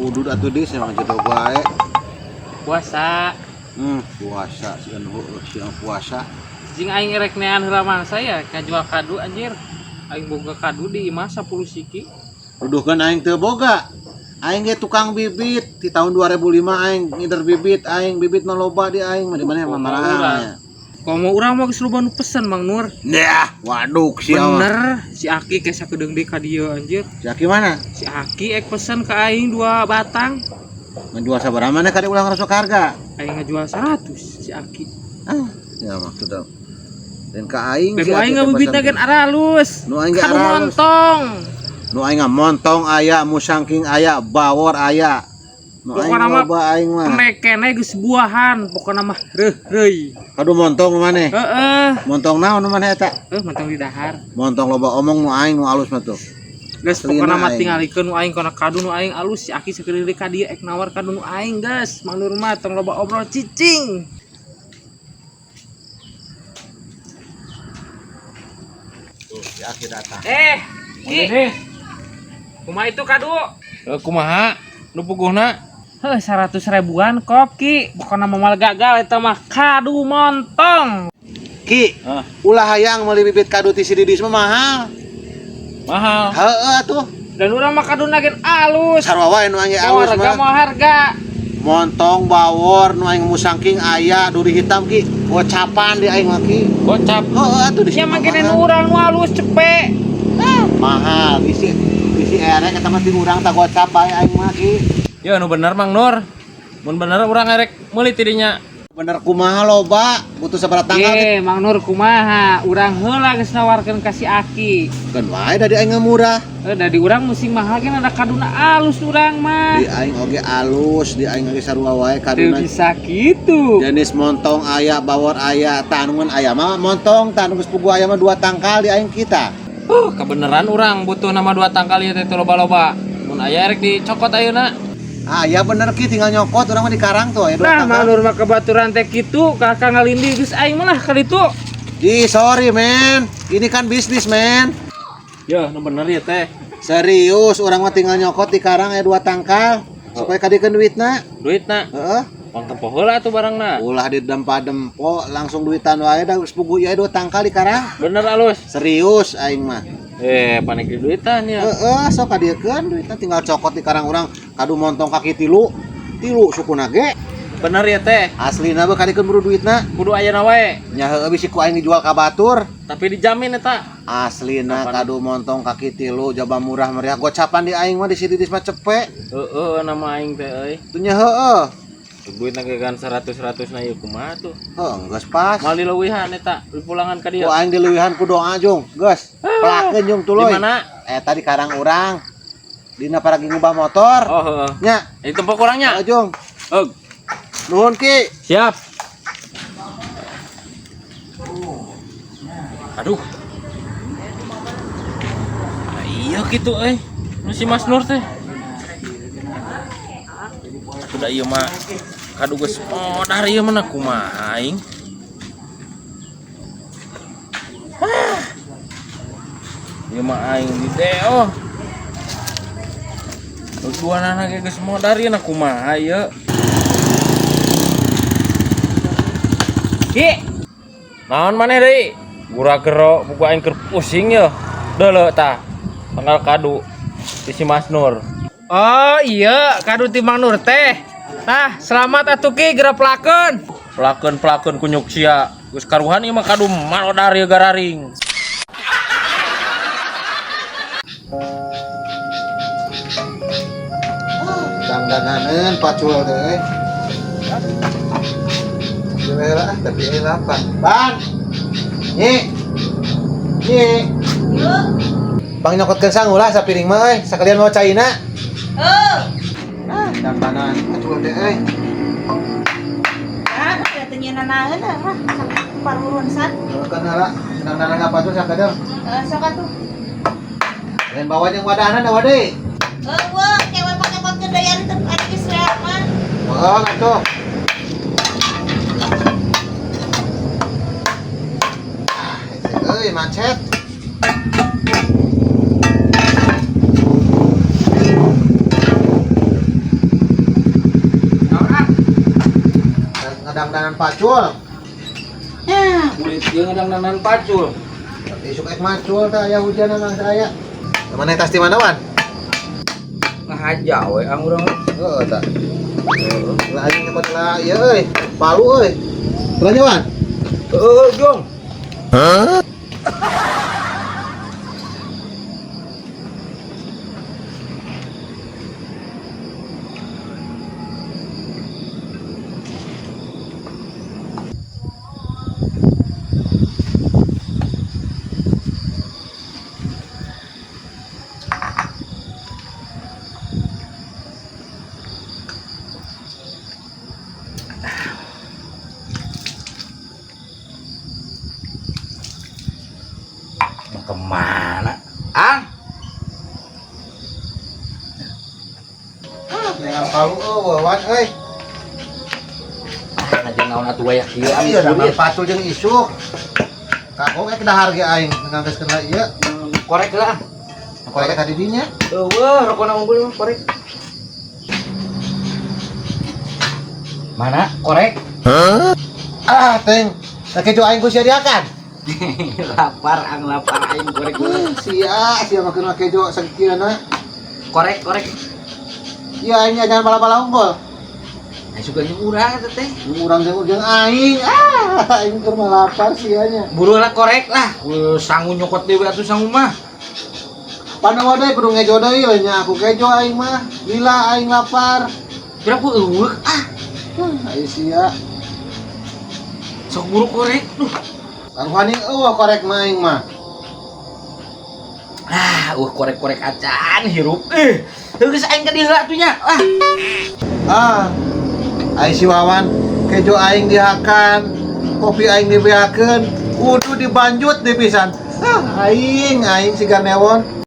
udud atuh dis emang jodoh bae. Puasa. Puasa sian puasa. Jing aing rek nean heula mangsa ya kajual kadu anjir. Aing boga kadu di imah 10 siki. Duduhkeun aing teu boga. Aing ge tukang bibit di tahun 2005 aing ngider bibit aing bibit mah loba di aing mah di mana mah marahnya. Komo urang mah geus loba nu pesen Mang Nur. Nah, waduk sia. Bener, si Aki kesa kedeung di ka dieu anjir. Si Aki mana? Si Aki ek pesen ke aing 2 batang. Menjual sabaraha mana kade ulang rasuk harga? Aing ngajual 100 si Aki. Ya maksudna. Dan ka aing si aing ngabibitna gen aralus. Nu aing ge Kadu aralus. montong. Nu aing montong aya, musangking aya, bawor aya. Nu aing loba aing mah. Pemekene geus buahan, pokona mah reuh-reuy. Kadu montong maneh. Heeh. Montong naon maneh eta? Montong di dahar. Montong loba omong nu aing nu alus mah tuh. Geus pokona mah tingalikeun nu aing kana kadu nu aing alus si Aki sakedeung ka dieu ek nawar kadu nu aing geus. Mang Nur mah tong loba obrol cicing. Tuh, si Aki datang. Ki. Kumaha itu kadu? Kumaha? Nu puguhna? 100 ribuan kok Ki. Pokona momal gagal eta mah kadu montong. Ki, ulah hayang meuli bibit kadu ti si Didis mah mahal. Mahal. Heeh atuh. Dan urang mah kaduna gen alus. Sarua wae nu aing alus mah. Harga mah harga. Montong bawor nu aing musangking aya duri hitam Ki. Gocapan di aing mah Ki. Gocap. Heeh atuh di Sia mah kene nu urang nu alus cepet. Mahal bisi erek eta mah ti urang tah gocap bae aing mah Ki. Ya nu bener Mang Nur. Mun bener urang erek meuli ti dinya. Bener kumaha loba butuh sabaraha tanggal Mang Nur kumaha? Urang heula geus nawarkeun ka si Aki. kan wae da di aing murah. Da di urang musim mahal gen ada kaduna alus urang mah. Di aing oge alus, di aing oge sarua wae Teu kaduna. bisa kitu. Jenis montong aya, bawor aya, tanungan aya mah montong, tanung geus pugu aya mah 2 tangkal di aing kita. Kebeneran urang butuh nama 2 tangkal ieu teh loba-loba. Mun aya erek dicokot ayeuna. Ya bener Ki tinggal nyokot urang mah di karang tuh aya 2 Nah, tangkal. Mang Nur mah kebaturan teh kitu, Kakak ngalindi geus aing mah lah kali itu. Sorry men, ini kan bisnis men. Ya, nu bener ieu teh. Serius, urang mah tinggal nyokot di karang aya 2 tangkal supaya kadikeun duitna. Duitna. Heeh. Pang tempo heula atuh barangna. Ulah di dempo langsung duitan wae da geus pugu ieu 2 tangkal di karang. Bener alus. Serius aing mah. Panik di duitan ya. Sok kadiekeun duitna tinggal cokot di karang urang kadu montong kaki 3 sukuna ge. Bener ya teh. Aslina mah kadikeun buru duitna. Kudu ayeuna wae. Nya heueuh bisi ku aing dijual ka batur. Tapi dijamin eta. Aslina kadu montong kaki 3 jaba murah meriah gocapan di aing mah di situ mah cepet. Heeh nama aing teh euy. Tuh nya heueuh. Duitna gegan 100 na ieu kumaha tuh. Geus pas. Mal dileuwihan eta pulangan ka dieu. Ku aing dileuwihan ku doa Jung. Geus. Pelakeun Jung tuluy. Di mana? Eta di karang urang. Dina paragi ngubah motor. Oh heeh. Nya. Di tempat kurangnya. Jung. Nuhun Ki. Siap. Aduh. Nah, iya gitu Nu si Mas Nur teh. Udah ieu mah kadu geus modar ieu mah kumaha aing. Ieu mah aing di deo. Tujuanana ge geus modar ieu kumaha ieu. Ki, Naon maneh deui? Gura gero buku aing keur pusing ya. Deuleu tah. Tanggal kadu di si Mas Nur. oh iya kadu ti Mang Nur teh. Selamat atuh Ki geura pelakeun. Pelakeun kunyuk sia. Geus karuhan ieu mah kadu malodar ieu gararing. Dandanan pacul teh. Gimana tapi lapan. Bang. Nyi. Bang nyokotkeun sangulah sapiring mah euy, sakalian mau caina. Dandanan pacul teh euy. Katanya nanaeun mah paruruan san. Kan heula, dandanan pacul sakadeu. Sok atuh. Lain bawa jeung wadahna da wade. Wah, kewe make konten daya teh ada geus reak mah. Atuh. Macet. pacul. Kulit dia ngadang-ngadang pacul. Isuk ek macul tah aya hujan nang saya. Mana tas di mana wan? Ngahaja we ang urang. Heeh tah. Lah aing dapat lah ieu euy. Palu euy. Beranya wan? Jong. Mau kemana? Ang? Dengan palu wan euy. Aja naon atuh wayak kieu ang Iya dengan kulit. pacul jeung isuk. Kakok ek dahar ge aing nganggeskeun lah ieu. Korek lah. Korek tadi dinya. Eueuh, rokona unggul mah korek. Mana? Korek? Ah, teng. Da kejo aing ku sia diakan. Lapar ang lapar aing korek. Sia makeun kejo sakieuna. Korek. Iya aing jangan bala-bala unggul. Aing suka jeung urang eta teh. Urang jeung aing. Aing keur lapar sianya. Buru lah korek lah. Sangu nyokot dewe atuh sangu mah. Pana wadah kudu ngejo deui we nya aku kejo aing mah. Lila aing lapar. Kira ku eueuh Aing sia. sok buru korek. Duh. Karuhani korek mah aing mah. Korek-korek acan hirup. Geus aing ka dieu atuh nya. Aing si Wawan kejo aing dihakan, kopi aing dibeakeun, kudu dibanjut di pisan. Aing si Ganewon